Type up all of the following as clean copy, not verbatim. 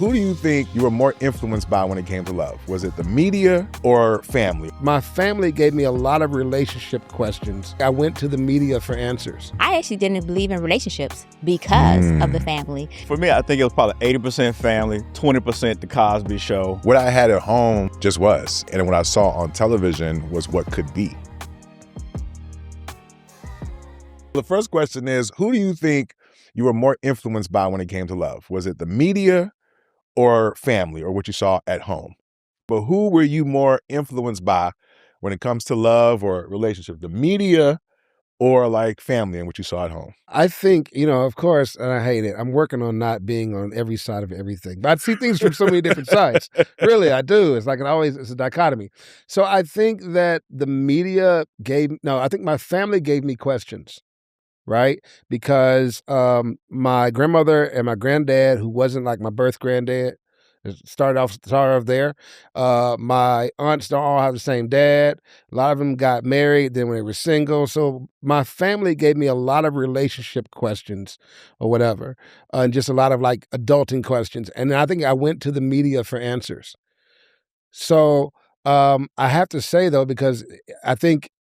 Who do you think you were more influenced by when it came to love? Was it the media or family? My family gave me a lot of relationship questions. I went to the media for answers. I actually didn't believe in relationships because of the family. For me, I think it was probably 80% family, 20% the Cosby Show. What I had at home just was, and what I saw on television was what could be. The first question is, who do you think you were more influenced by when it came to love? Was it the media or family, or what you saw at home? But who were you more influenced by when it comes to love or relationship? The media or like family and what you saw at home? I think, of course, and I hate it, I'm working on not being on every side of everything. But I see things from so many different sides. Really, I do. It's like it's a dichotomy. So I think that the media I think my family gave me questions. Right? Because my grandmother and my granddad, who wasn't like my birth granddad, started off there. My aunts don't all have the same dad. A lot of them got married then when they were single. So my family gave me a lot of relationship questions or whatever, and just a lot of like adulting questions. And I think I went to the media for answers. So I have to say, though, because I think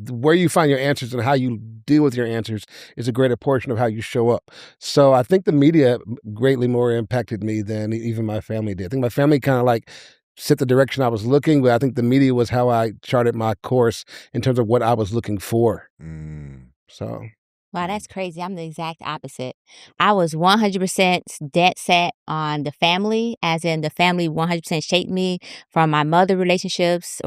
where you find your answers and how you deal with your answers is a greater portion of how you show up. So I think the media greatly more impacted me than even my family did. I think my family kind of like set the direction I was looking, but I think the media was how I charted my course in terms of what I was looking for. So... Wow, that's crazy. I'm the exact opposite. I was 100% dead set on the family, as in the family 100% shaped me from my mother relationships,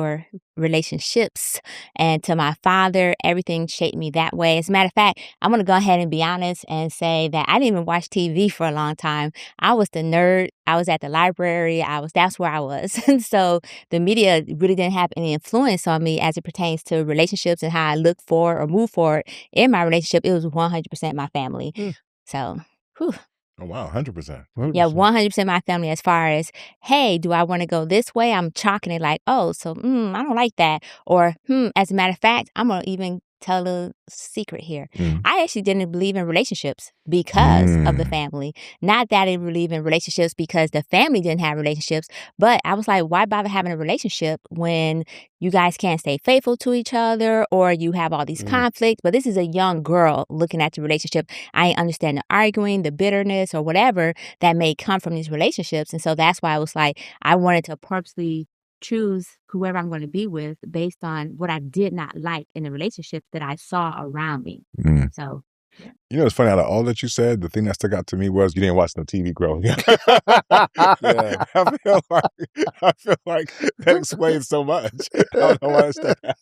and to my father. Everything shaped me that way. As a matter of fact, I'm going to go ahead and be honest and say that I didn't even watch TV for a long time. I was the nerd. I was at the library. That's where I was. And so the media really didn't have any influence on me as it pertains to relationships and how I look for or move forward in my relationship. It was 100% my family. So, whew. Oh, wow, 100%. Yeah, 100% my family as far as, hey, do I want to go this way? I'm chalking it like, oh, so I don't like that. Or, as a matter of fact, I'm going to even tell a little secret here. I actually didn't believe in relationships because of the family. Not that I didn't believe in relationships because the family didn't have relationships, but I was like, why bother having a relationship when you guys can't stay faithful to each other or you have all these conflicts? But this is a young girl looking at the relationship. I understand the arguing, the bitterness, or whatever that may come from these relationships. And so that's why I was like, I wanted to purposely choose whoever I'm going to be with based on what I did not like in the relationships that I saw around me. So, yeah. It's funny, out of all that you said, the thing that stuck out to me was you didn't watch no TV growing up. Yeah. I feel like that explains so much. I don't know why it stuck out.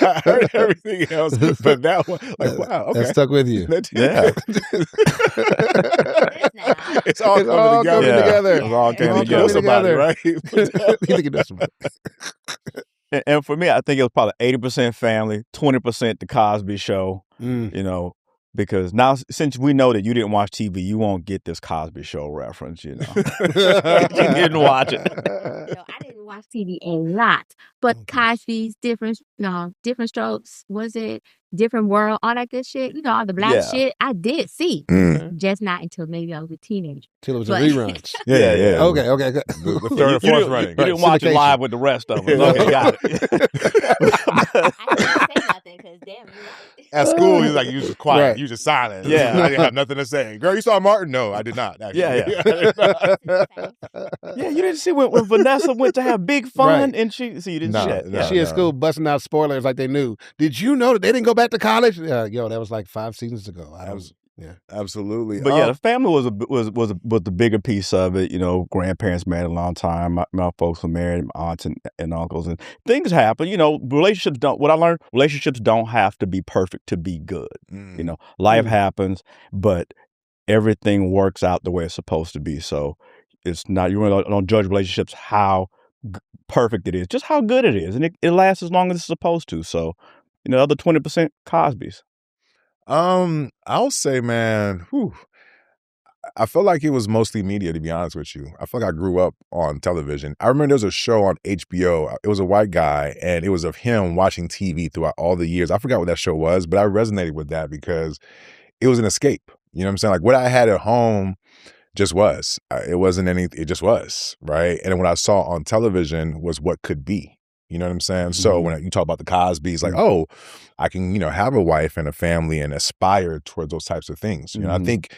I heard everything else, but that one, like, wow, okay. That stuck with you. Yeah. It's all coming together. It's all coming together. Somebody, right? You think it does somebody. And for me, I think it was probably 80% family, 20% the Cosby Show, because now since we know that you didn't watch TV, you won't get this Cosby Show reference, You didn't watch it. No, I didn't watch TV a lot, but Cosby's different strokes, was it? Different World, all that good shit, all the black shit, I did see. Just not until maybe I was a teenager. Till it was a reruns. Yeah. Okay. The third or fourth running. You didn't watch it live with the rest of them. Okay, got it. I didn't say nothing because damn, at school, he was like, you was just quiet. Right. You was just silent. Yeah. I didn't have nothing to say. Girl, you saw Martin? No, I did not, actually. Yeah, you didn't see when Vanessa went to have big fun and you didn't see She at school busting out spoilers like they knew. Did you know that they didn't go back to college? That was like 5 seasons ago. Absolutely. But the family was the bigger piece of it. Grandparents married a long time. My folks were married, my aunts and uncles, and things happen. Relationships don't have to be perfect to be good. Life happens, but everything works out the way it's supposed to be. So it's not, you really don't judge relationships how perfect it is, just how good it is, and it lasts as long as it's supposed to. So, the other 20% Cosby's. I'll say, man, I feel like it was mostly media, to be honest with you. I feel like I grew up on television. I remember there was a show on HBO. It was a white guy, and it was of him watching TV throughout all the years. I forgot what that show was, but I resonated with that because it was an escape. You know what I'm saying? Like what I had at home just was. It wasn't anything. It just was, right? And what I saw on television was what could be. You know what I'm saying? So when you talk about the Cosbys, like, oh, I can, have a wife and a family and aspire towards those types of things. I think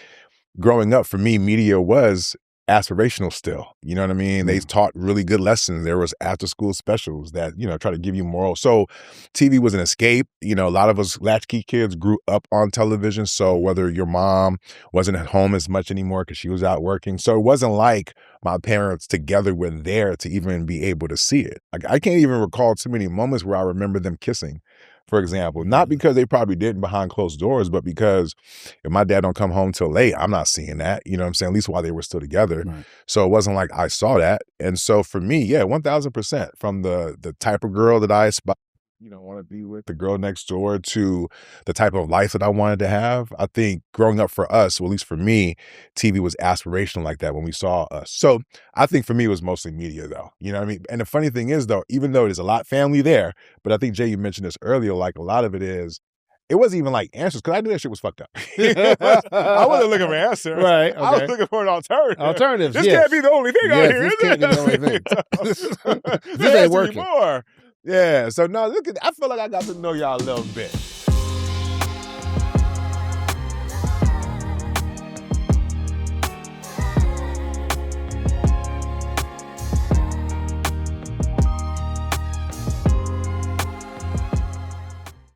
growing up for me, media was aspirational still. You know what I mean? They taught really good lessons. There was after school specials that, try to give you moral. So TV was an escape. A lot of us latchkey kids grew up on television. So whether your mom wasn't at home as much anymore because she was out working. So it wasn't like my parents together were there to even be able to see it. Like, I can't even recall too many moments where I remember them kissing, for example, not because they probably didn't behind closed doors, but because if my dad don't come home till late, I'm not seeing that, you know what I'm saying? At least while they were still together. Right. So it wasn't like I saw that. And so for me, yeah, 1000% from the type of girl that I aspire, want to be with, the girl next door, to the type of life that I wanted to have. I think growing up for us, well, at least for me, TV was aspirational like that when we saw us. So I think for me, it was mostly media though. You know what I mean? And the funny thing is though, even though there's a lot family there, but I think Jay, you mentioned this earlier, like a lot of it is, it wasn't even like answers because I knew that shit was fucked up. I wasn't looking for answers. Right. Okay. I was looking for an alternative. Alternatives. This can't be the only thing out here. This can't be the only thing. This ain't working. More. Yeah. So no, look at. I feel like I got to know y'all a little bit.